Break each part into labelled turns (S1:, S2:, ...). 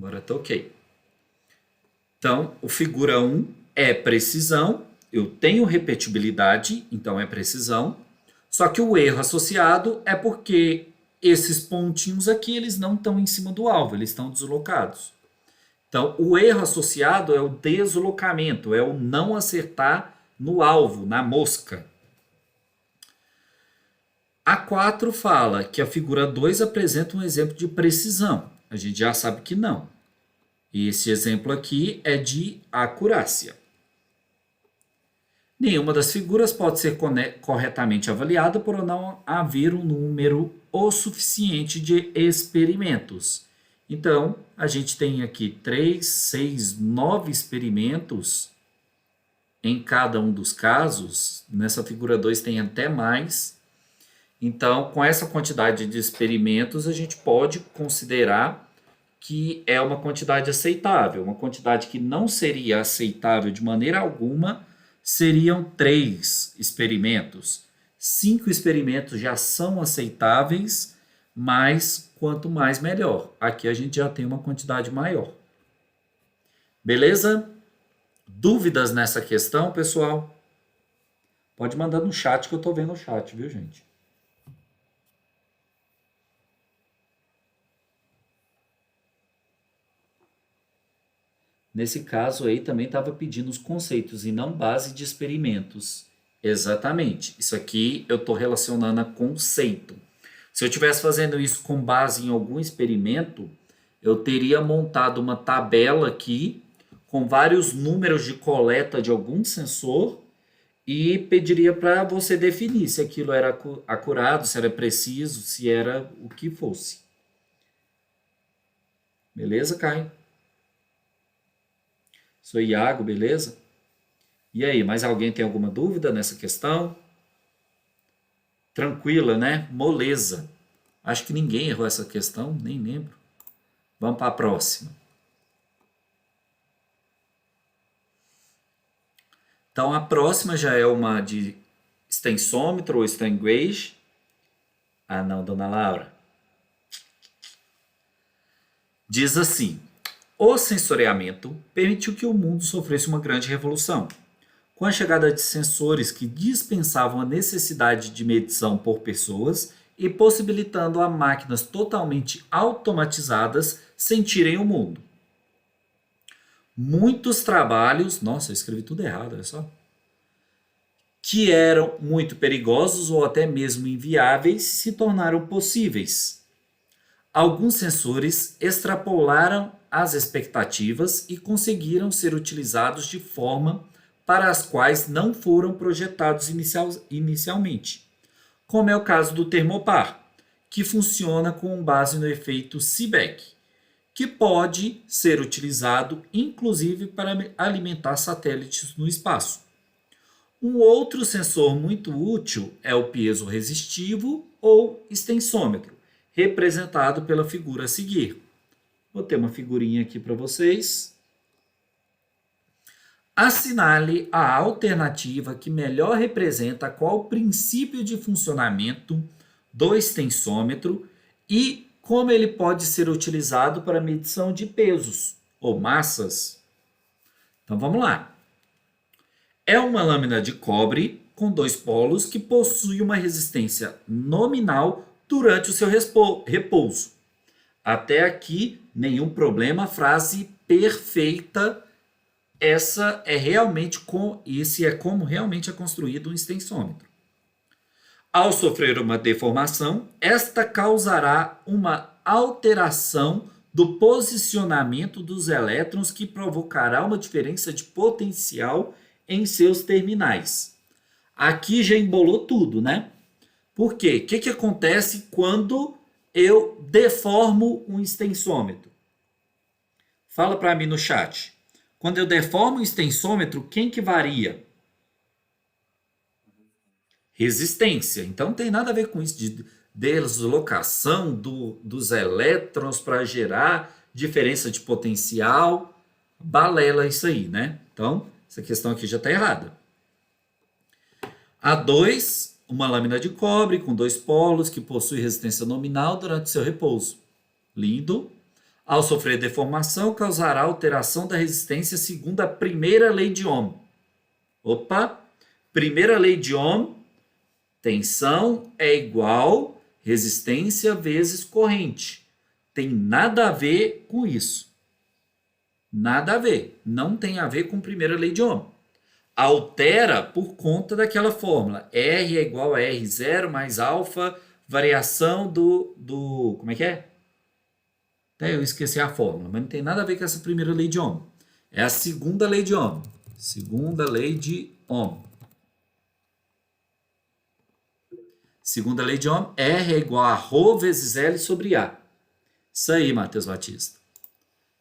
S1: Agora tá ok. Então, o figura 1 é precisão, eu tenho repetibilidade, então é precisão, só que o erro associado é porque esses pontinhos aqui, eles não estão em cima do alvo, eles estão deslocados. Então, o erro associado é o deslocamento, é o não acertar no alvo, na mosca. A 4 fala que a figura 2 apresenta um exemplo de precisão. A gente já sabe que não. E esse exemplo aqui é de acurácia. Nenhuma das figuras pode ser corretamente avaliada por não haver um número o suficiente de experimentos. Então, a gente tem aqui 3, 6, 9 experimentos em cada um dos casos. Nessa figura 2 tem até mais. Então, com essa quantidade de experimentos, a gente pode considerar que é uma quantidade aceitável. Uma quantidade que não seria aceitável de maneira alguma seriam 3 experimentos. 5 experimentos já são aceitáveis, mas quanto mais melhor. Aqui a gente já tem uma quantidade maior. Beleza? Dúvidas nessa questão, pessoal? Pode mandar no chat que eu estou vendo o chat, viu, gente? Nesse caso aí também estava pedindo os conceitos e não base de experimentos. Exatamente. Isso aqui eu estou relacionando a conceito. Se eu estivesse fazendo isso com base em algum experimento, eu teria montado uma tabela aqui com vários números de coleta de algum sensor e pediria para você definir se aquilo era acurado, se era preciso, se era o que fosse. Beleza, Caio? Sou Iago, beleza? E aí, mais alguém tem alguma dúvida nessa questão? Tranquila, né? Moleza. Acho que ninguém errou essa questão, nem lembro. Vamos para a próxima. Então, a próxima já é uma de extensômetro ou strain gauge. Ah, não, dona Laura. Diz assim: o sensoriamento permitiu que o mundo sofresse uma grande revolução. Com a chegada de sensores que dispensavam a necessidade de medição por pessoas e possibilitando a máquinas totalmente automatizadas sentirem o mundo. Muitos trabalhos, nossa, eu escrevi tudo errado, olha só, que eram muito perigosos ou até mesmo inviáveis se tornaram possíveis. Alguns sensores extrapolaram as expectativas e conseguiram ser utilizados de forma para as quais não foram projetados inicialmente, como é o caso do termopar, que funciona com base no efeito Seebeck, que pode ser utilizado inclusive para alimentar satélites no espaço. Um outro sensor muito útil é o piezo-resistivo ou extensômetro, representado pela figura a seguir. Vou ter uma figurinha aqui para vocês. Assinale a alternativa que melhor representa qual princípio de funcionamento do extensômetro e como ele pode ser utilizado para medição de pesos ou massas. Então vamos lá. É uma lâmina de cobre com 2 polos que possui uma resistência nominal durante o seu repouso. Até aqui, nenhum problema, frase perfeita. Esse é como realmente é construído um extensômetro. Ao sofrer uma deformação, esta causará uma alteração do posicionamento dos elétrons que provocará uma diferença de potencial em seus terminais. Aqui já embolou tudo, né? Por quê? O que acontece quando eu deformo um extensômetro? Fala para mim no chat. Quando eu deformo o extensômetro, quem que varia? Resistência. Então não tem nada a ver com isso de deslocação dos elétrons para gerar diferença de potencial. Balela isso aí, né? Então, essa questão aqui já está errada. A2, uma lâmina de cobre com 2 polos que possui resistência nominal durante seu repouso. Lindo. Ao sofrer deformação, causará alteração da resistência segundo a primeira lei de Ohm. Opa! Primeira lei de Ohm, tensão é igual resistência vezes corrente. Tem nada a ver com isso. Nada a ver. Não tem a ver com primeira lei de Ohm. Altera por conta daquela fórmula. R é igual a R0 mais alfa, variação do... Como é que é? Até eu esqueci a fórmula, mas não tem nada a ver com essa primeira lei de Ohm. É a segunda lei de Ohm. Segunda lei de Ohm. Segunda lei de Ohm, R é igual a ρ vezes L sobre A. Isso aí, Matheus Batista.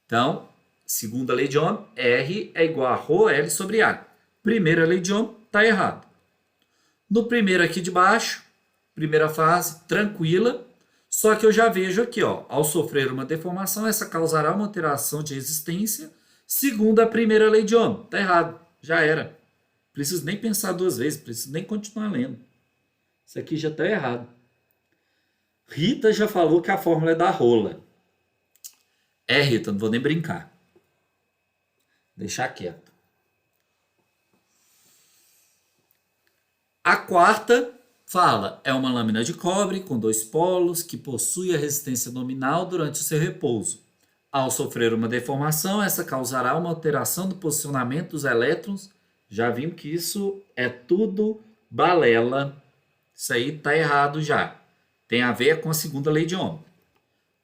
S1: Então, segunda lei de Ohm, R é igual a ρ L sobre A. Primeira lei de Ohm, está errado. No primeiro aqui de baixo, primeira fase, tranquila, só que eu já vejo aqui, ó, ao sofrer uma deformação, essa causará uma alteração de resistência, segundo a primeira lei de Ohm. Está errado, já era. Preciso nem pensar duas vezes, preciso nem continuar lendo. Isso aqui já está errado. Rita já falou que a fórmula é da rola. É, Rita, não vou nem brincar. Deixar quieto. A quarta fala, é uma lâmina de cobre com dois polos que possui a resistência nominal durante o seu repouso. Ao sofrer uma deformação, essa causará uma alteração do posicionamento dos elétrons. Já vimos que isso é tudo balela. Isso aí está errado já. Tem a ver com a segunda lei de Ohm.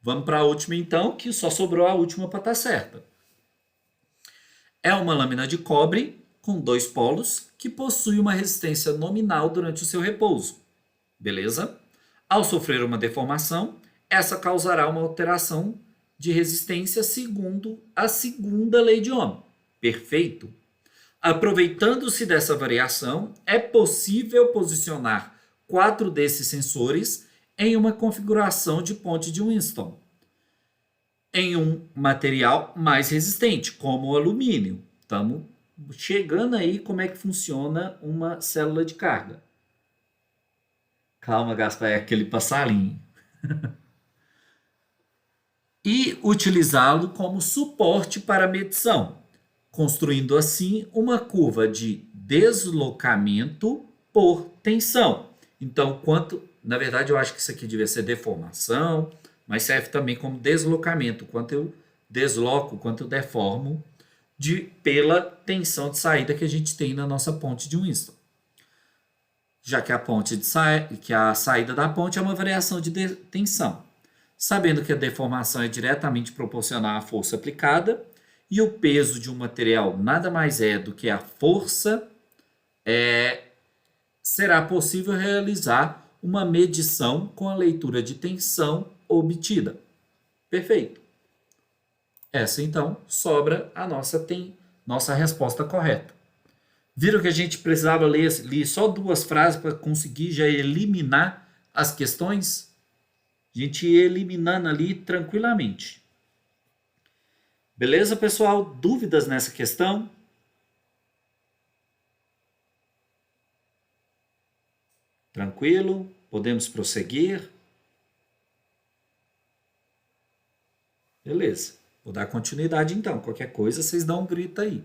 S1: Vamos para a última então, que só sobrou a última para estar certa. É uma lâmina de cobre com dois polos que possui uma resistência nominal durante o seu repouso. Beleza? Ao sofrer uma deformação, essa causará uma alteração de resistência segundo a segunda lei de Ohm. Perfeito? Aproveitando-se dessa variação, é possível posicionar 4 desses sensores em uma configuração de ponte de Winston, em um material mais resistente, como o alumínio. Estamos chegando aí como é que funciona uma célula de carga. Calma, Gaspar, é aquele passarinho. E utilizá-lo como suporte para medição, construindo assim uma curva de deslocamento por tensão. Então, na verdade, eu acho que isso aqui devia ser deformação, mas serve também como deslocamento, quanto eu desloco, quanto eu deformo pela tensão de saída que a gente tem na nossa ponte de Winston. Já que a saída da ponte é uma variação de tensão. Sabendo que a deformação é diretamente proporcional à força aplicada e o peso de um material nada mais é do que a força, será possível realizar uma medição com a leitura de tensão obtida. Perfeito. Essa, então, sobra a nossa resposta correta. Viram que a gente precisava ler só 2 frases para conseguir já eliminar as questões? A gente ia eliminando ali tranquilamente. Beleza, pessoal? Dúvidas nessa questão? Tranquilo? Podemos prosseguir? Beleza. Vou dar continuidade então. Qualquer coisa, vocês dão um grito aí.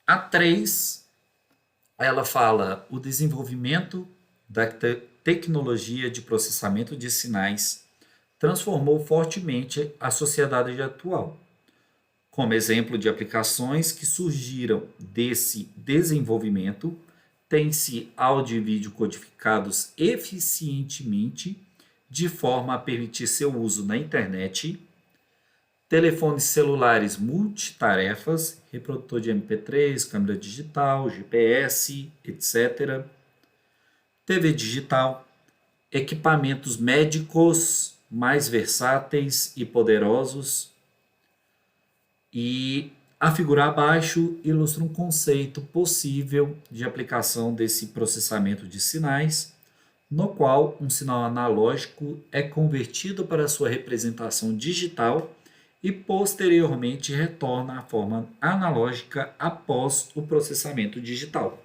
S1: A 3, ela fala o desenvolvimento da tecnologia de processamento de sinais transformou fortemente a sociedade atual. Como exemplo de aplicações que surgiram desse desenvolvimento, tem-se áudio e vídeo codificados eficientemente, de forma a permitir seu uso na internet, telefones celulares multitarefas, reprodutor de MP3, câmera digital, GPS, etc., TV digital, equipamentos médicos mais versáteis e poderosos. E a figura abaixo ilustra um conceito possível de aplicação desse processamento de sinais, no qual um sinal analógico é convertido para sua representação digital e posteriormente retorna à forma analógica após o processamento digital.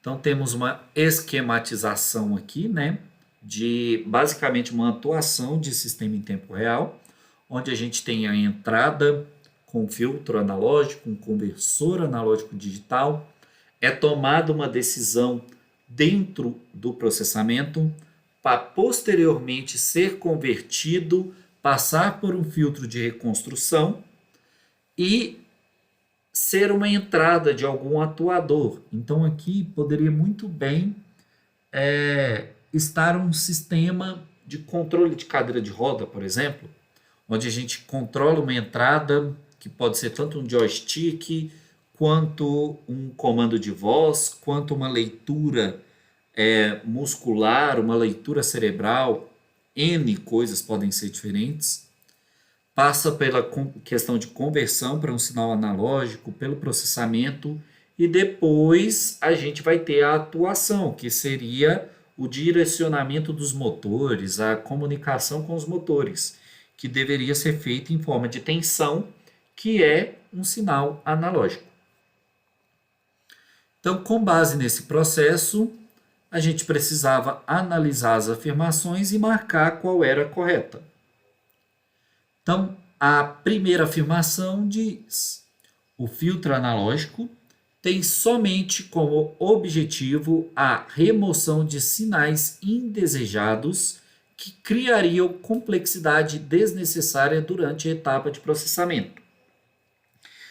S1: Então temos uma esquematização aqui, né, de basicamente uma atuação de sistema em tempo real, onde a gente tem a entrada com filtro analógico, um conversor analógico digital, é tomada uma decisão dentro do processamento para posteriormente ser convertido, passar por um filtro de reconstrução e ser uma entrada de algum atuador. Então aqui poderia muito bem estar um sistema de controle de cadeira de roda, por exemplo, onde a gente controla uma entrada que pode ser tanto um joystick, quanto um comando de voz, quanto uma leitura muscular, uma leitura cerebral, N coisas podem ser diferentes. Passa pela questão de conversão para um sinal analógico, pelo processamento, e depois a gente vai ter a atuação, que seria o direcionamento dos motores, a comunicação com os motores, que deveria ser feita em forma de tensão, que é um sinal analógico. Então, com base nesse processo, a gente precisava analisar as afirmações e marcar qual era a correta. Então, a primeira afirmação diz: o filtro analógico tem somente como objetivo a remoção de sinais indesejados que criariam complexidade desnecessária durante a etapa de processamento.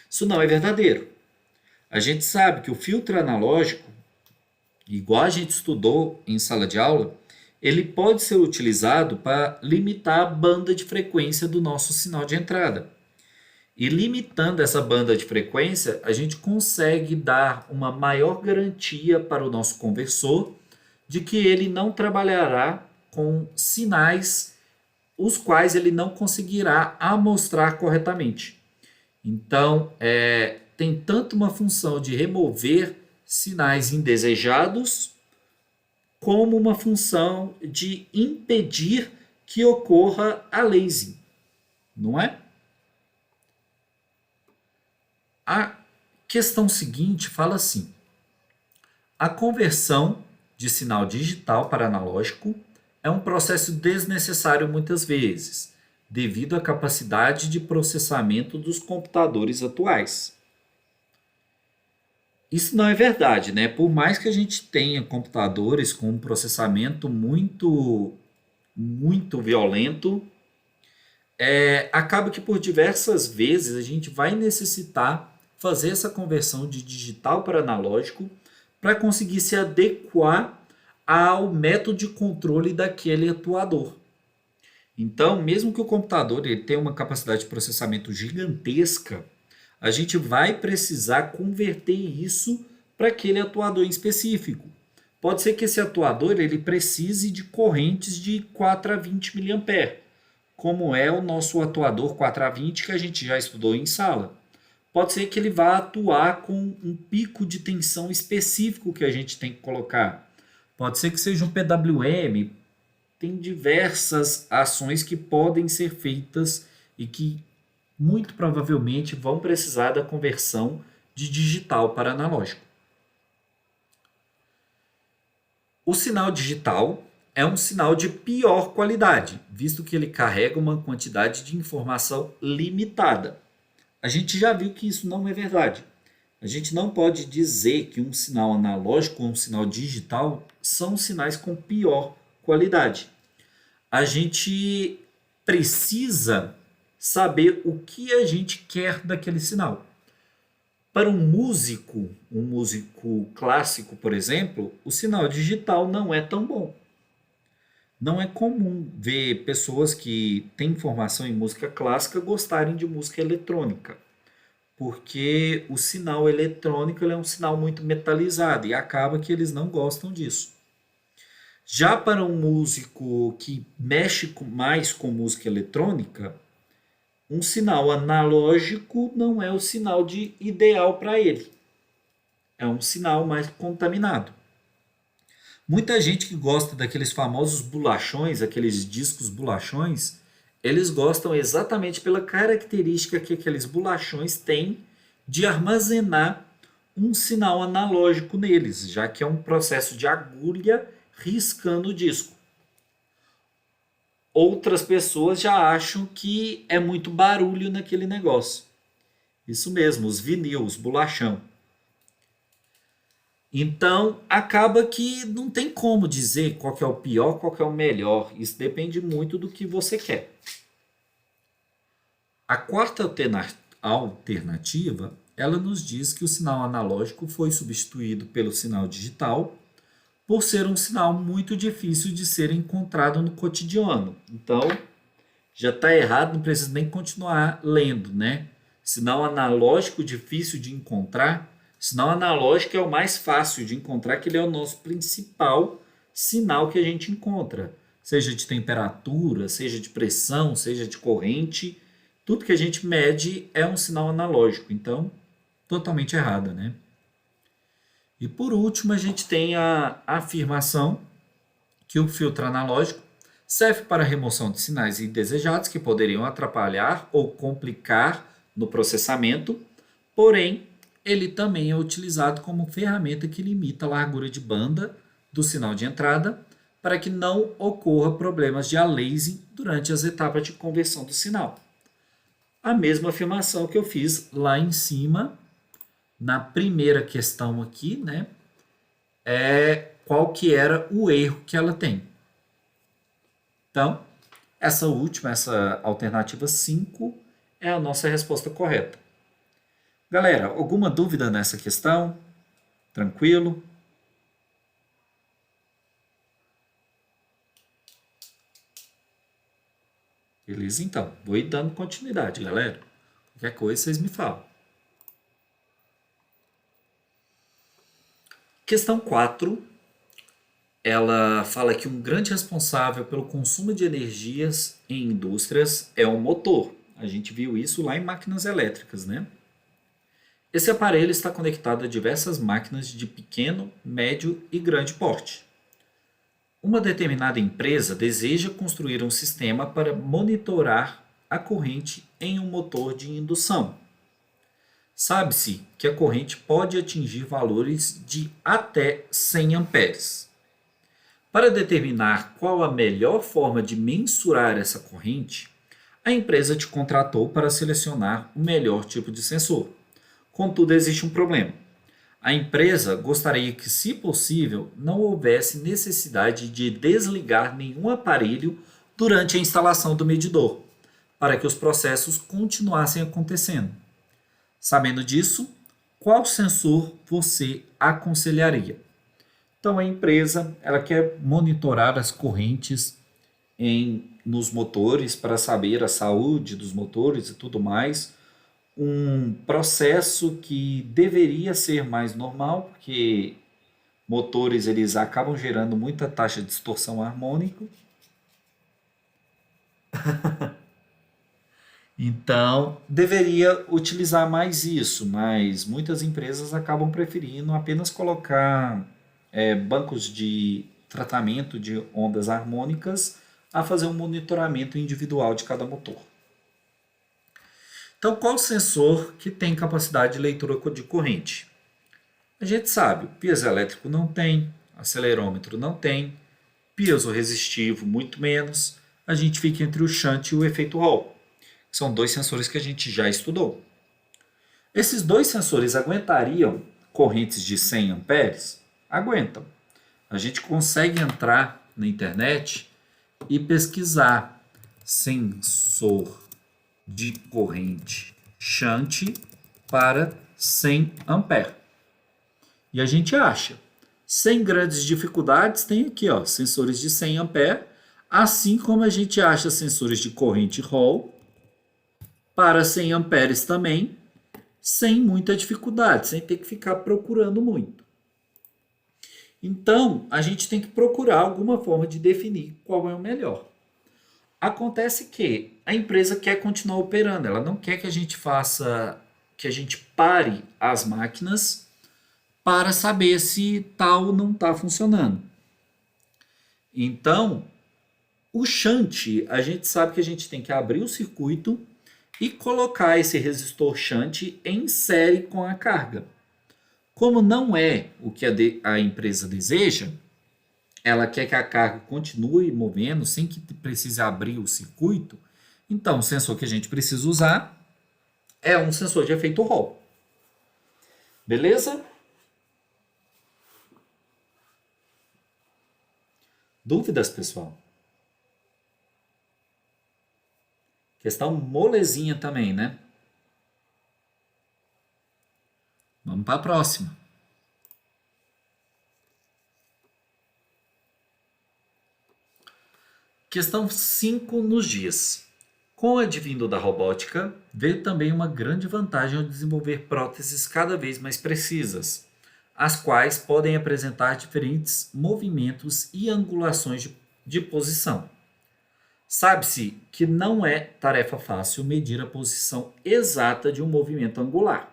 S1: Isso não é verdadeiro. A gente sabe que o filtro analógico, igual a gente estudou em sala de aula, ele pode ser utilizado para limitar a banda de frequência do nosso sinal de entrada. E limitando essa banda de frequência, a gente consegue dar uma maior garantia para o nosso conversor de que ele não trabalhará com sinais os quais ele não conseguirá amostrar corretamente. Então, tem tanto uma função de remover sinais indesejados, como uma função de impedir que ocorra a lasing, não é? A questão seguinte fala assim: a conversão de sinal digital para analógico é um processo desnecessário muitas vezes, devido à capacidade de processamento dos computadores atuais. Isso não é verdade, né? Por mais que a gente tenha computadores com um processamento muito violento, acaba que por diversas vezes a gente vai necessitar fazer essa conversão de digital para analógico para conseguir se adequar ao método de controle daquele atuador. Então, mesmo que o computador ele tenha uma capacidade de processamento gigantesca, a gente vai precisar converter isso para aquele atuador em específico. Pode ser que esse atuador ele precise de correntes de 4 a 20 mA, como é o nosso atuador 4 a 20 que a gente já estudou em sala. Pode ser que ele vá atuar com um pico de tensão específico que a gente tem que colocar. Pode ser que seja um PWM. Tem diversas ações que podem ser feitas e que muito provavelmente vão precisar da conversão de digital para analógico. O sinal digital é um sinal de pior qualidade, visto que ele carrega uma quantidade de informação limitada. A gente já viu que isso não é verdade. A gente não pode dizer que um sinal analógico ou um sinal digital são sinais com pior qualidade. A gente precisa saber o que a gente quer daquele sinal. Para um músico clássico, por exemplo, o sinal digital não é tão bom. Não é comum ver pessoas que têm formação em música clássica gostarem de música eletrônica, porque o sinal eletrônico é um sinal muito metalizado e acaba que eles não gostam disso. Já para um músico que mexe mais com música eletrônica, um sinal analógico não é o sinal ideal para ele. É um sinal mais contaminado. Muita gente que gosta daqueles famosos bolachões, aqueles discos bolachões, eles gostam exatamente pela característica que aqueles bolachões têm de armazenar um sinal analógico neles, já que é um processo de agulha riscando o disco. Outras pessoas já acham que é muito barulho naquele negócio. Isso mesmo, os vinil, os bolachão. Então, acaba que não tem como dizer qual que é o pior, qual que é o melhor. Isso depende muito do que você quer. A quarta alternativa, ela nos diz que o sinal analógico foi substituído pelo sinal digital por ser um sinal muito difícil de ser encontrado no cotidiano. Então, já está errado, não precisa nem continuar lendo, né? Sinal analógico difícil de encontrar. Sinal analógico é o mais fácil de encontrar, que ele é o nosso principal sinal que a gente encontra. Seja de temperatura, seja de pressão, seja de corrente, tudo que a gente mede é um sinal analógico. Então, totalmente errada, né? E por último, a gente tem a afirmação que o filtro analógico serve para a remoção de sinais indesejados que poderiam atrapalhar ou complicar no processamento, porém, ele também é utilizado como ferramenta que limita a largura de banda do sinal de entrada para que não ocorra problemas de aliasing durante as etapas de conversão do sinal. A mesma afirmação que eu fiz lá em cima, na primeira questão aqui, né? É qual que era o erro que ela tem. Então, essa última, essa alternativa 5, é a nossa resposta correta. Galera, alguma dúvida nessa questão? Tranquilo? Beleza, então. Vou ir dando continuidade, galera. Qualquer coisa, vocês me falam. Questão 4, ela fala que um grande responsável pelo consumo de energias em indústrias é o motor. A gente viu isso lá em máquinas elétricas, né? Esse aparelho está conectado a diversas máquinas de pequeno, médio e grande porte. Uma determinada empresa deseja construir um sistema para monitorar a corrente em um motor de indução. Sabe-se que a corrente pode atingir valores de até 100 amperes. Para determinar qual a melhor forma de mensurar essa corrente, a empresa te contratou para selecionar o melhor tipo de sensor. Contudo, existe um problema. A empresa gostaria que, se possível, não houvesse necessidade de desligar nenhum aparelho durante a instalação do medidor, para que os processos continuassem acontecendo. Sabendo disso, qual sensor você aconselharia? Então, a empresa ela quer monitorar as correntes nos motores para saber a saúde dos motores e tudo mais. Um processo que deveria ser mais normal, porque motores eles acabam gerando muita taxa de distorção harmônica. Então, deveria utilizar mais isso, mas muitas empresas acabam preferindo apenas colocar bancos de tratamento de ondas harmônicas a fazer um monitoramento individual de cada motor. Então, qual sensor que tem capacidade de leitura de corrente? A gente sabe, o piezoelétrico não tem, acelerômetro não tem, piezoresistivo muito menos. A gente fica entre o shunt e o efeito Hall. São dois sensores que a gente já estudou. Esses dois sensores aguentariam correntes de 100 amperes? Aguentam. A gente consegue entrar na internet e pesquisar sensor de corrente shunt para 100 ampere. E a gente acha. Sem grandes dificuldades, tem aqui ó, sensores de 100 ampere, assim como a gente acha sensores de corrente Hall para 100 amperes também, sem muita dificuldade, sem ter que ficar procurando muito. Então, a gente tem que procurar alguma forma de definir qual é o melhor. Acontece que a empresa quer continuar operando, ela não quer que a gente faça, que a gente pare as máquinas para saber se tal não está funcionando. Então, o shunt, a gente sabe que a gente tem que abrir o circuito e colocar esse resistor shunt em série com a carga. Como não é o que a empresa deseja, ela quer que a carga continue movendo sem que precise abrir o circuito, então o sensor que a gente precisa usar é um sensor de efeito Hall. Beleza? Dúvidas, pessoal? Questão molezinha também, né? Vamos para a próxima. Questão 5 nos diz: com o advindo da robótica, veio também uma grande vantagem ao desenvolver próteses cada vez mais precisas, as quais podem apresentar diferentes movimentos e angulações de posição. Sabe-se que não é tarefa fácil medir a posição exata de um movimento angular.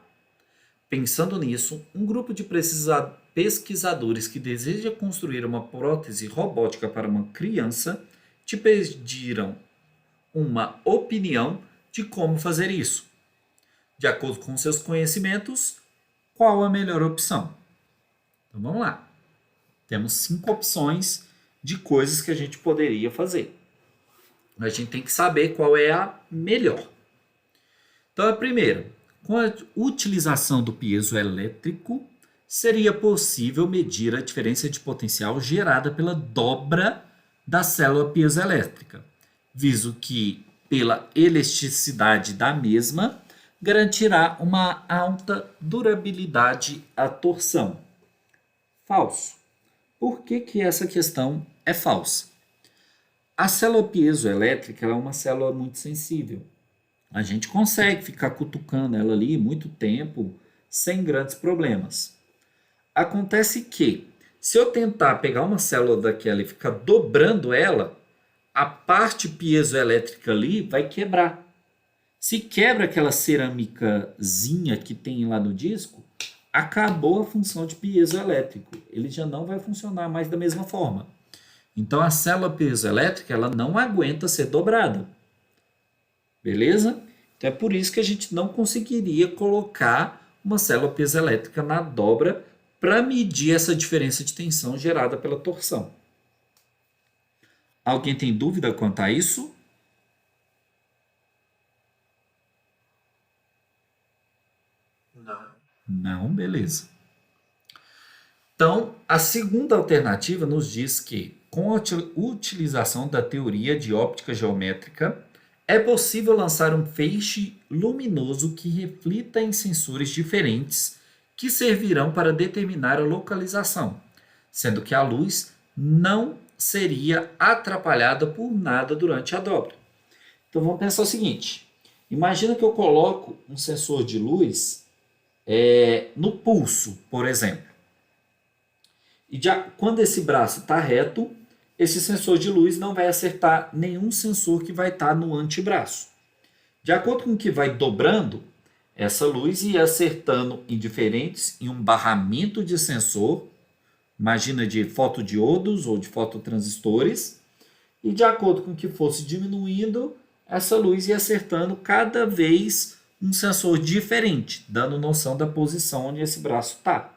S1: Pensando nisso, um grupo de pesquisadores que deseja construir uma prótese robótica para uma criança te pediram uma opinião de como fazer isso. De acordo com seus conhecimentos, qual a melhor opção? Então vamos lá. Temos 5 opções de coisas que a gente poderia fazer. A gente tem que saber qual é a melhor. Então a primeira, com a utilização do piezoelétrico, seria possível medir a diferença de potencial gerada pela dobra da célula piezoelétrica, visto que, pela elasticidade da mesma, garantirá uma alta durabilidade à torção. Falso. Por que essa questão é falsa? A célula piezoelétrica é uma célula muito sensível. A gente consegue ficar cutucando ela ali muito tempo sem grandes problemas. Acontece que, se eu tentar pegar uma célula daquela e ficar dobrando ela, a parte piezoelétrica ali vai quebrar. Se quebra aquela cerâmicazinha que tem lá no disco, acabou a função de piezoelétrico. Ele já não vai funcionar mais da mesma forma. Então a célula piezoelétrica ela não aguenta ser dobrada. Beleza? Então é por isso que a gente não conseguiria colocar uma célula piezoelétrica na dobra para medir essa diferença de tensão gerada pela torção. Alguém tem dúvida quanto a isso?
S2: Não.
S1: Não, beleza. Então, a segunda alternativa nos diz que, com a utilização da teoria de óptica geométrica, é possível lançar um feixe luminoso que reflita em sensores diferentes que servirão para determinar a localização, sendo que a luz não seria atrapalhada por nada durante a dobra. Então vamos pensar o seguinte: imagina que eu coloco um sensor de luz no pulso, por exemplo. E quando esse braço está reto, esse sensor de luz não vai acertar nenhum sensor que vai estar no antebraço. De acordo com o que vai dobrando, essa luz ia acertando em um barramento de sensor, imagina de fotodiodos ou de fototransistores, e de acordo com o que fosse diminuindo, essa luz ia acertando cada vez um sensor diferente, dando noção da posição onde esse braço está.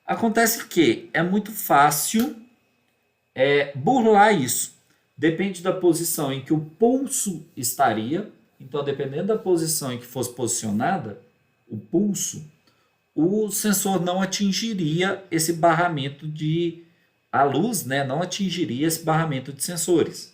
S1: Acontece que é muito fácil burlar isso. Depende da posição em que o pulso estaria. Então, dependendo da posição em que fosse posicionada o pulso, o sensor não atingiria esse barramento a luz, né, não atingiria esse barramento de sensores.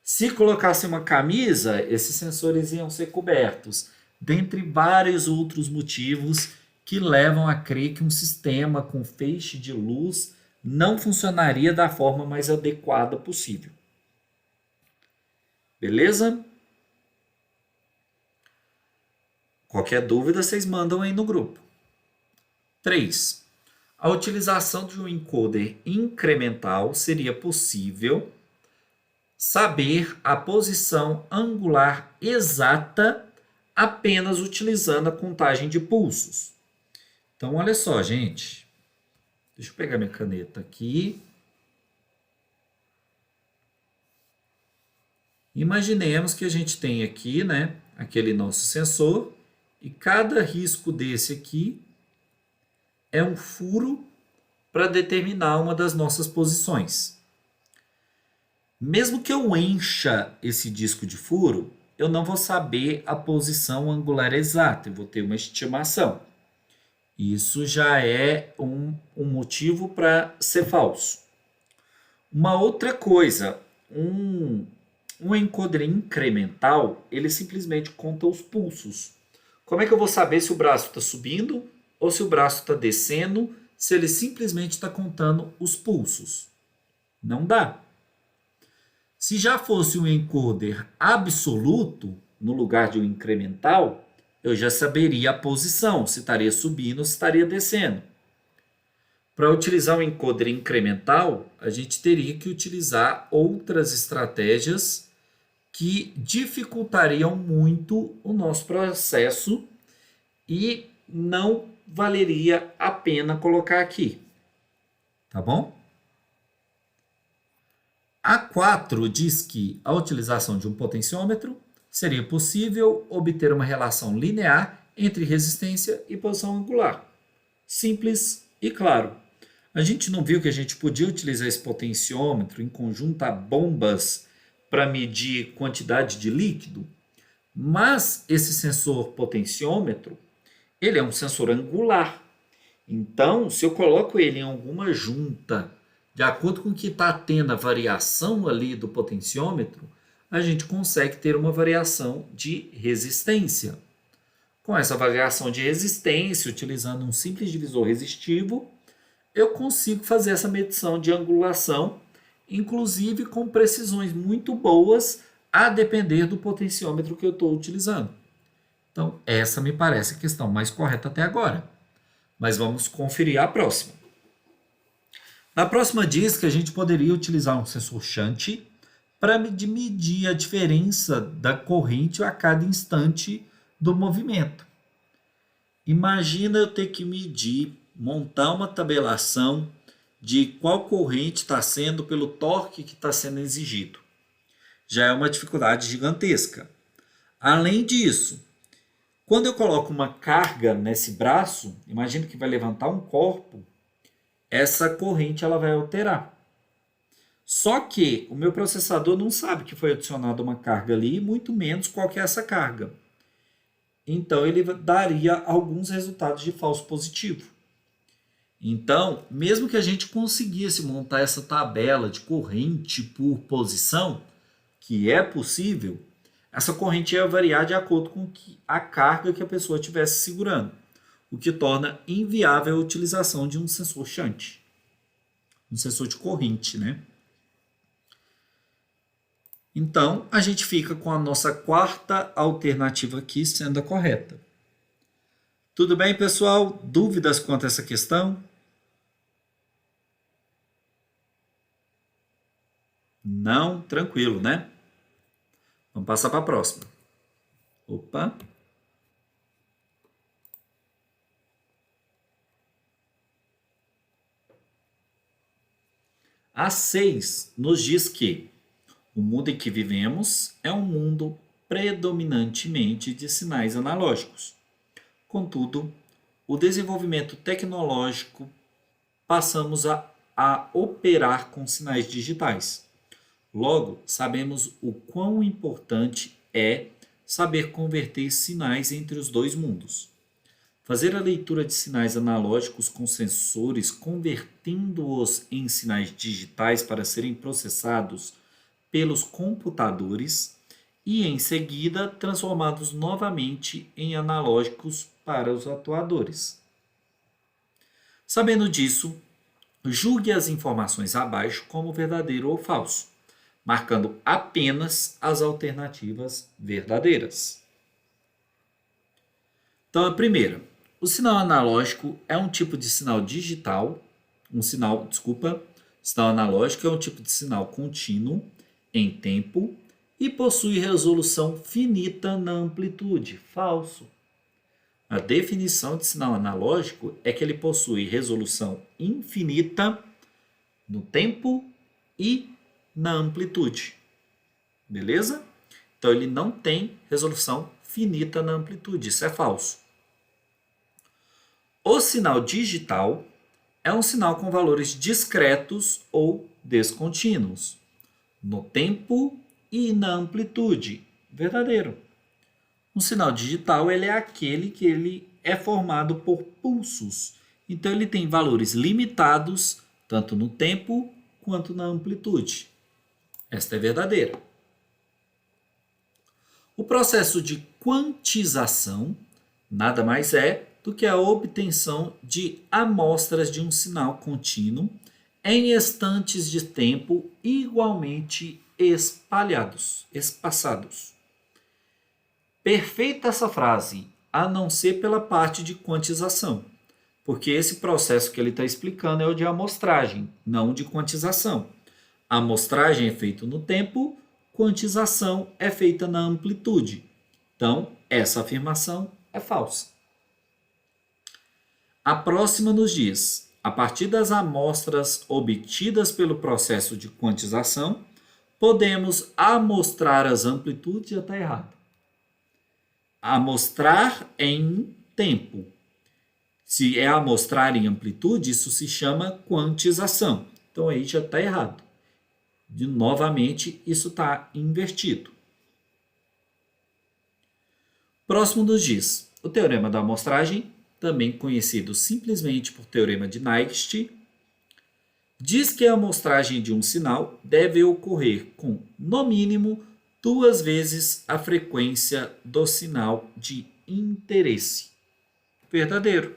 S1: Se colocasse uma camisa, esses sensores iam ser cobertos, dentre vários outros motivos que levam a crer que um sistema com feixe de luz não funcionaria da forma mais adequada possível. Beleza? Qualquer dúvida, vocês mandam aí no grupo. 3. A utilização de um encoder incremental seria possível saber a posição angular exata apenas utilizando a contagem de pulsos. Então, olha só, gente. Deixa eu pegar minha caneta aqui. Imaginemos que a gente tem aqui, né, aquele nosso sensor, e cada risco desse aqui é um furo para determinar uma das nossas posições. Mesmo que eu encha esse disco de furo, eu não vou saber a posição angular exata, eu vou ter uma estimação. Isso já é um motivo para ser falso. Uma outra coisa, um encoder incremental, ele simplesmente conta os pulsos. Como é que eu vou saber se o braço está subindo ou se o braço está descendo, se ele simplesmente está contando os pulsos? Não dá. Se já fosse um encoder absoluto, no lugar de um incremental, eu já saberia a posição, se estaria subindo ou se estaria descendo. Para utilizar um encoder incremental, a gente teria que utilizar outras estratégias que dificultariam muito o nosso processo e não valeria a pena colocar aqui. Tá bom? A 4 diz que a utilização de um potenciômetro seria possível obter uma relação linear entre resistência e posição angular. Simples e claro. A gente não viu que a gente podia utilizar esse potenciômetro em conjunto a bombas para medir quantidade de líquido? Mas esse sensor potenciômetro, ele é um sensor angular. Então, se eu coloco ele em alguma junta, de acordo com que está tendo a variação ali do potenciômetro, a gente consegue ter uma variação de resistência. Com essa variação de resistência, utilizando um simples divisor resistivo, eu consigo fazer essa medição de angulação, inclusive com precisões muito boas, a depender do potenciômetro que eu estou utilizando. Então, essa me parece a questão mais correta até agora. Mas vamos conferir a próxima. Na próxima diz que a gente poderia utilizar um sensor shunt para medir a diferença da corrente a cada instante do movimento. Imagina eu ter que medir, montar uma tabelação de qual corrente está sendo pelo torque que está sendo exigido. Já é uma dificuldade gigantesca. Além disso, quando eu coloco uma carga nesse braço, imagina que vai levantar um corpo, essa corrente ela vai alterar. Só que o meu processador não sabe que foi adicionada uma carga ali, muito menos qual que é essa carga. Então, ele daria alguns resultados de falso positivo. Então, mesmo que a gente conseguisse montar essa tabela de corrente por posição, que é possível, essa corrente ia variar de acordo com a carga que a pessoa estivesse segurando, o que torna inviável a utilização de um sensor shunt, um sensor de corrente, né? Então, a gente fica com a nossa quarta alternativa aqui sendo a correta. Tudo bem, pessoal? Dúvidas quanto a essa questão? Não? Tranquilo, né? Vamos passar para a próxima. Opa! A 6 nos diz que o mundo em que vivemos é um mundo predominantemente de sinais analógicos. Contudo, o desenvolvimento tecnológico passamos a operar com sinais digitais. Logo, sabemos o quão importante é saber converter sinais entre os dois mundos. Fazer a leitura de sinais analógicos com sensores, convertendo-os em sinais digitais para serem processados pelos computadores e, em seguida, transformados novamente em analógicos para os atuadores. Sabendo disso, julgue as informações abaixo como verdadeiro ou falso, marcando apenas as alternativas verdadeiras. Então, a primeira, o sinal analógico é um tipo de sinal digital, sinal analógico é um tipo de sinal contínuo em tempo e possui resolução finita na amplitude. Falso. A definição de sinal analógico é que ele possui resolução infinita no tempo e na amplitude. Beleza? Então ele não tem resolução finita na amplitude. Isso é falso. O sinal digital é um sinal com valores discretos ou descontínuos, no tempo e na amplitude. Verdadeiro. Um sinal digital ele é aquele que ele é formado por pulsos. Então ele tem valores limitados tanto no tempo quanto na amplitude. Esta é verdadeira. O processo de quantização nada mais é do que a obtenção de amostras de um sinal contínuo em instantes de tempo igualmente espaçados. Perfeita essa frase, a não ser pela parte de quantização, porque esse processo que ele está explicando é o de amostragem, não de quantização. A amostragem é feita no tempo, quantização é feita na amplitude. Então, essa afirmação é falsa. A próxima nos diz: a partir das amostras obtidas pelo processo de quantização, podemos amostrar as amplitudes. Já está errado. Amostrar em tempo. Se é amostrar em amplitude, isso se chama quantização. Então aí já está errado. Novamente, isso está invertido. Próximo nos diz: o teorema da amostragem, também conhecido simplesmente por teorema de Naixt, diz que a amostragem de um sinal deve ocorrer com, no mínimo, 2 vezes a frequência do sinal de interesse. Verdadeiro.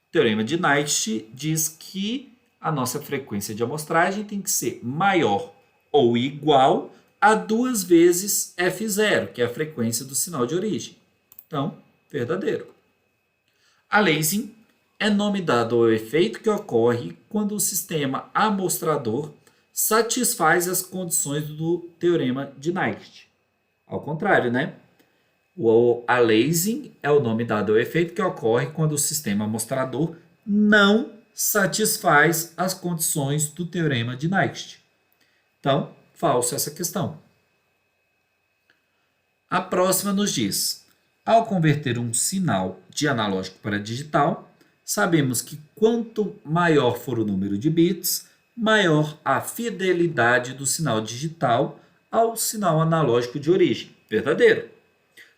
S1: O teorema de Naixt diz que a nossa frequência de amostragem tem que ser maior ou igual a 2 vezes f0, que é a frequência do sinal de origem. Então, verdadeiro. Aliasing é nome dado ao efeito que ocorre quando o sistema amostrador satisfaz as condições do teorema de Naixt. Ao contrário, né? O aliasing é o nome dado ao efeito que ocorre quando o sistema amostrador não satisfaz as condições do teorema de Naixt. Então, falso essa questão. A próxima nos diz: ao converter um sinal de analógico para digital, sabemos que quanto maior for o número de bits, maior a fidelidade do sinal digital ao sinal analógico de origem. Verdadeiro.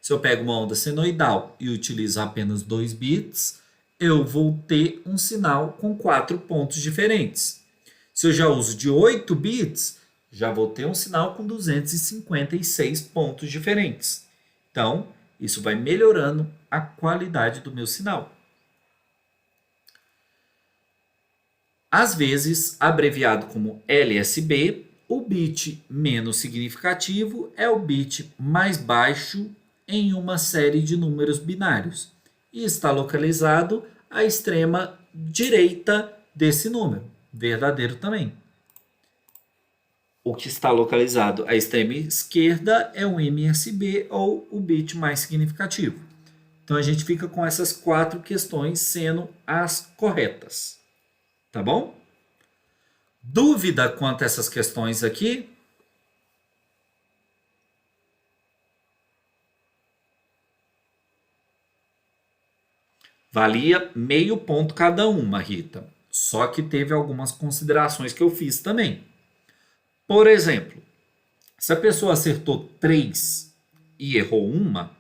S1: Se eu pego uma onda senoidal e utilizo apenas 2 bits, eu vou ter um sinal com 4 pontos diferentes. Se eu já uso de 8 bits, já vou ter um sinal com 256 pontos diferentes. Então, isso vai melhorando a qualidade do meu sinal. Às vezes, abreviado como LSB, o bit menos significativo é o bit mais baixo em uma série de números binários e está localizado à extrema direita desse número. Verdadeiro também. O que está localizado à extrema esquerda é o MSB ou o bit mais significativo. Então a gente fica com essas 4 questões sendo as corretas. Tá bom? Dúvida quanto a essas questões aqui? Valia meio ponto cada uma, Rita. Só que teve algumas considerações que eu fiz também. Por exemplo, se a pessoa acertou 3 e errou uma,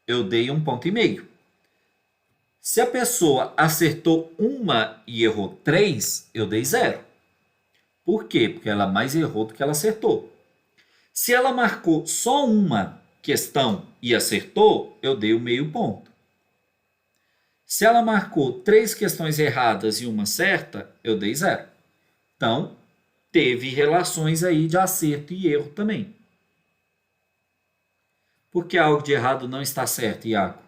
S1: eu dei 1,5 ponto. Se a pessoa acertou uma e errou 3, eu dei 0. Por quê? Porque ela mais errou do que ela acertou. Se ela marcou só uma questão e acertou, eu dei o meio ponto. Se ela marcou 3 questões erradas e uma certa, eu dei 0. Então, teve relações aí de acerto e erro também. Por que algo de errado não está certo, Iago?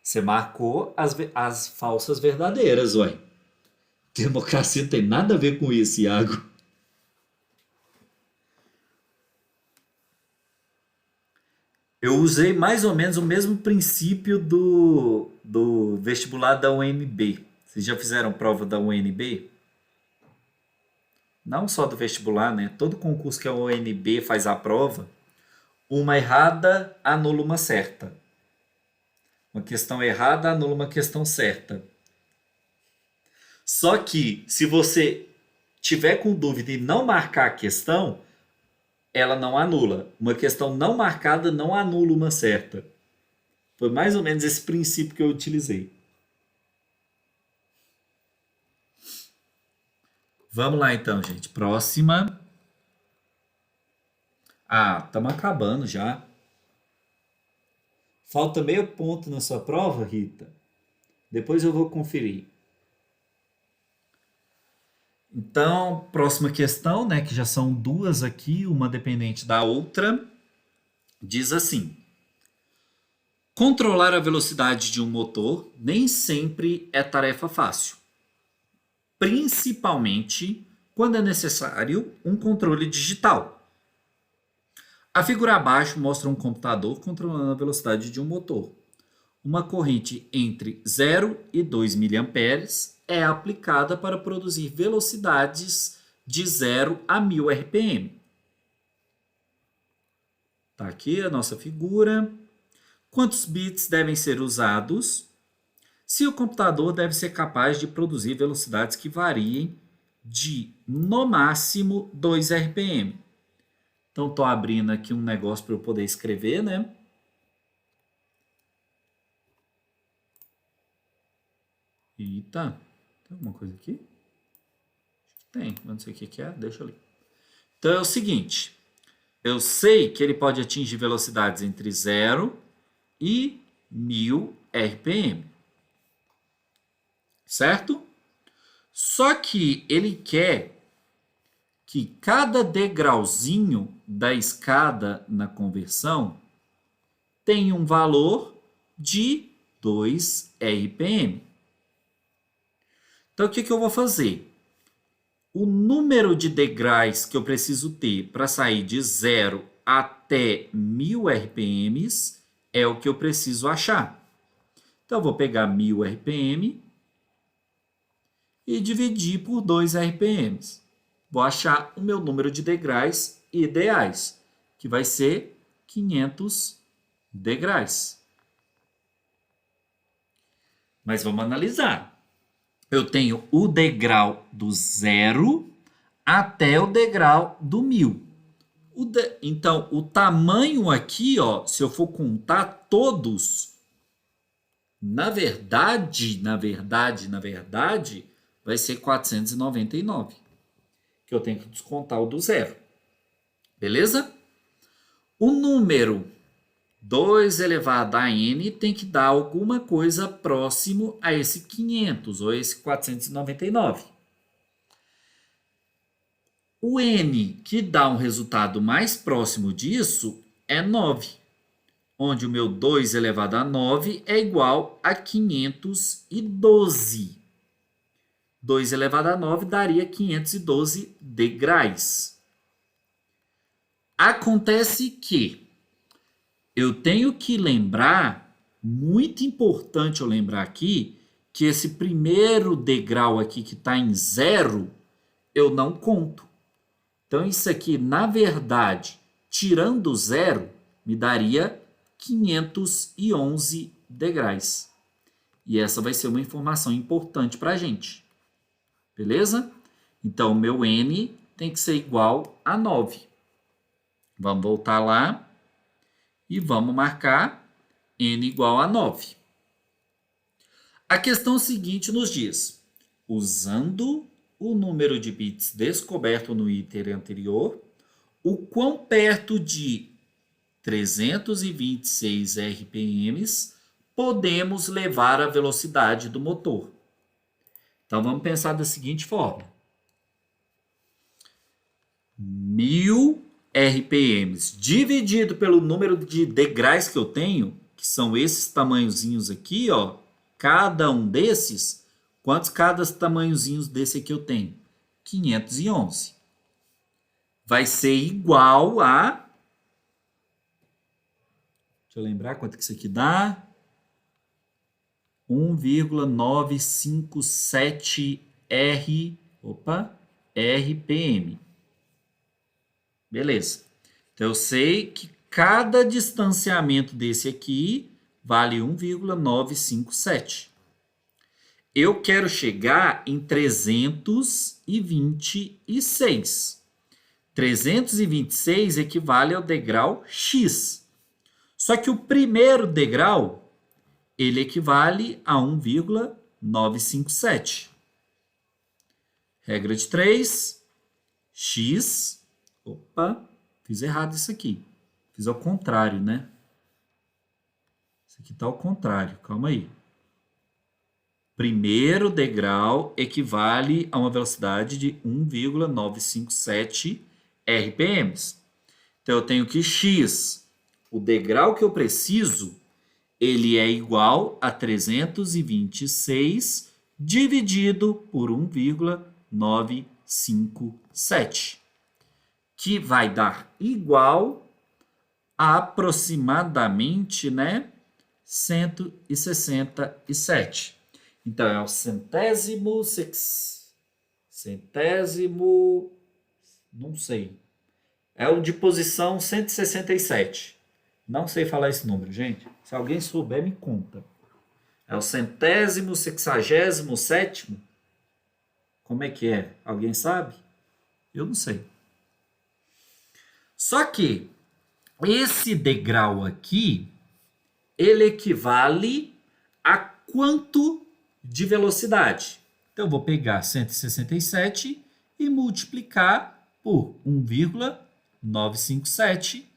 S1: Você marcou as falsas verdadeiras, ué. Democracia não tem nada a ver com isso, Iago. usei mais ou menos o mesmo princípio do vestibular da UNB. Vocês já fizeram prova da UNB? Não só do vestibular, né? Todo concurso que a UNB faz a prova, uma errada anula uma certa. Uma questão errada anula uma questão certa. Só que, se você tiver com dúvida e não marcar a questão, ela não anula. Uma questão não marcada não anula uma certa. Foi mais ou menos esse princípio que eu utilizei. Vamos lá então, gente. Próxima. Ah, estamos acabando já. Falta meio ponto na sua prova, Rita? Depois eu vou conferir. Então, próxima questão, né, que já são duas aqui, uma dependente da outra, diz assim: controlar a velocidade de um motor nem sempre é tarefa fácil, principalmente quando é necessário um controle digital. A figura abaixo mostra um computador controlando a velocidade de um motor. Uma corrente entre 0 e 2 mA é aplicada para produzir velocidades de 0 a 1000 RPM. Está aqui a nossa figura. Quantos bits devem ser usados? Se o computador deve ser capaz de produzir velocidades que variem de, no máximo, 2 RPM. Então, estou abrindo aqui um negócio para eu poder escrever, né? Eita, tem alguma coisa aqui? Acho que tem, mas não sei o que é, deixa eu ler. Então é o seguinte, eu sei que ele pode atingir velocidades entre 0 e 1000 RPM, certo? Só que ele quer que cada degrauzinho da escada na conversão tenha um valor de 2 RPM. Então, o que eu vou fazer? O número de degraus que eu preciso ter para sair de 0 até 1000 RPMs é o que eu preciso achar. Então, eu vou pegar 1000 RPM e dividir por 2 RPMs. Vou achar o meu número de degraus ideais, que vai ser 500 degraus. Mas vamos analisar. Eu tenho o degrau do 0 até o degrau do 1000. Então, o tamanho aqui, ó, se eu for contar todos, na verdade, vai ser 499. Que eu tenho que descontar o do 0. Beleza? O número 2 elevado a n tem que dar alguma coisa próximo a esse 500 ou esse 499. O n que dá um resultado mais próximo disso é 9, onde o meu 2 elevado a 9 é igual a 512. 2 elevado a 9 daria 512 degraus. Acontece que eu tenho que lembrar, muito importante eu lembrar aqui, que esse primeiro degrau aqui que está em 0, eu não conto. Então, isso aqui, na verdade, tirando 0, me daria 511 degraus. E essa vai ser uma informação importante para a gente. Beleza? Então, o meu n tem que ser igual a 9. Vamos voltar lá. E vamos marcar n igual a 9. A questão seguinte nos diz: usando o número de bits descoberto no item anterior, o quão perto de 326 RPMs podemos levar a velocidade do motor? Então vamos pensar da seguinte forma: 1000 RPMs dividido pelo número de degraus que eu tenho, que são esses tamanhozinhos aqui, ó, cada um desses, quantos cada tamanhozinhos desse aqui eu tenho? 511. Vai ser igual a... Deixa eu lembrar quanto que isso aqui dá. 1,957 RPM. Beleza. Então, eu sei que cada distanciamento desse aqui vale 1,957. Eu quero chegar em 326. 326 equivale ao degrau X. Só que o primeiro degrau, ele equivale a 1,957. Regra de 3, X. Opa, fiz errado isso aqui. Fiz ao contrário, né? Isso aqui está ao contrário, calma aí. Primeiro degrau equivale a uma velocidade de 1,957 RPMs. Então, eu tenho que X, o degrau que eu preciso, ele é igual a 326 dividido por 1,957, que vai dar igual a aproximadamente, né, 167. Então, é o não sei. É o de posição 167. Não sei falar esse número, gente. Se alguém souber, me conta. É o 167º? Como é que é? Alguém sabe? Eu não sei. Só que esse degrau aqui, ele equivale a quanto de velocidade? Então, eu vou pegar 167 e multiplicar por 1,957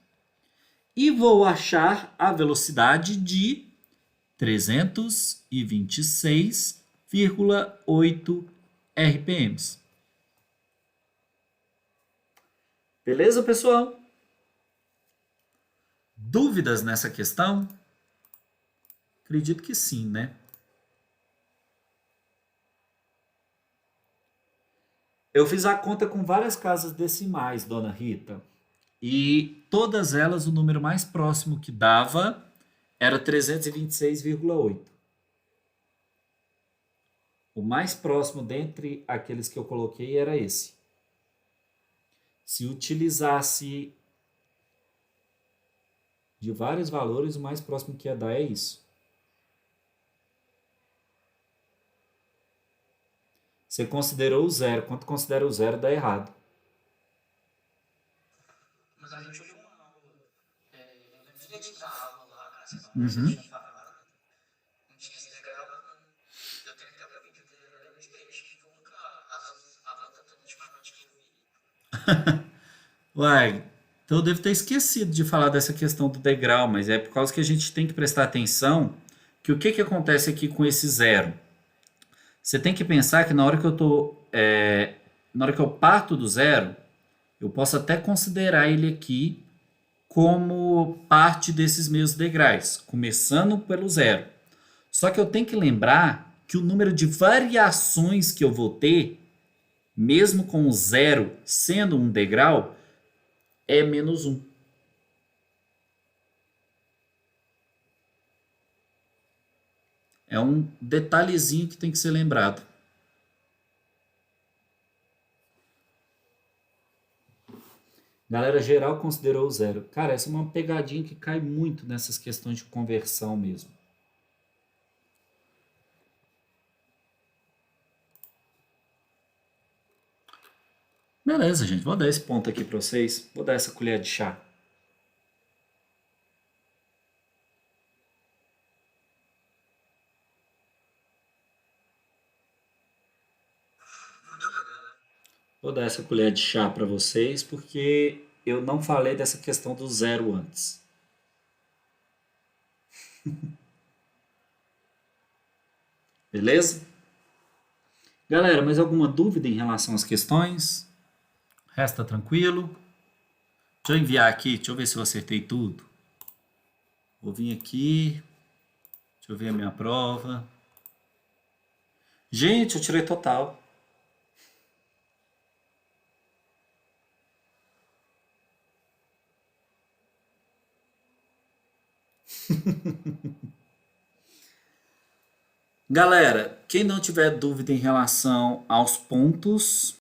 S1: e vou achar a velocidade de 326,8 RPMs. Beleza, pessoal? Dúvidas nessa questão? Acredito que sim, né? Eu fiz a conta com várias casas decimais, dona Rita. E todas elas, o número mais próximo que dava era 326,8. O mais próximo dentre aqueles que eu coloquei era esse. Se utilizasse de vários valores, o mais próximo que ia dar é isso. Você considerou o zero. Quanto considera o zero, dá errado.
S2: Mas a gente olhou uma aula. Eu lembro da aula lá, cara. Você
S1: Uhum.
S2: tinha falado. Não tinha esse degrau. Eu tenho até pra vídeo dele. Eu lembro de peixe. Eu nunca. A aula tanto de matemática que eu vi.
S1: Uai, então eu devo ter esquecido de falar dessa questão do degrau, mas é por causa que a gente tem que prestar atenção que o que, que acontece aqui com esse zero? Você tem que pensar que na hora que na hora que eu parto do zero, eu posso até considerar ele aqui como parte desses meus degraus, começando pelo zero. Só que eu tenho que lembrar que o número de variações que eu vou ter, mesmo com o zero sendo um degrau, é menos 1. É um detalhezinho que tem que ser lembrado. Galera, geral considerou o zero. Cara, essa é uma pegadinha que cai muito nessas questões de conversão mesmo. Beleza, gente. Vou dar esse ponto aqui para vocês. Vou dar essa colher de chá. Vou dar essa colher de chá para vocês porque eu não falei dessa questão do zero antes. Beleza? Galera, mais alguma dúvida em relação às questões? Resta tranquilo? Deixa eu enviar aqui, deixa eu ver se eu acertei tudo. Vou vir aqui, deixa eu ver a minha prova. Gente, eu tirei total. Galera, quem não tiver dúvida em relação aos pontos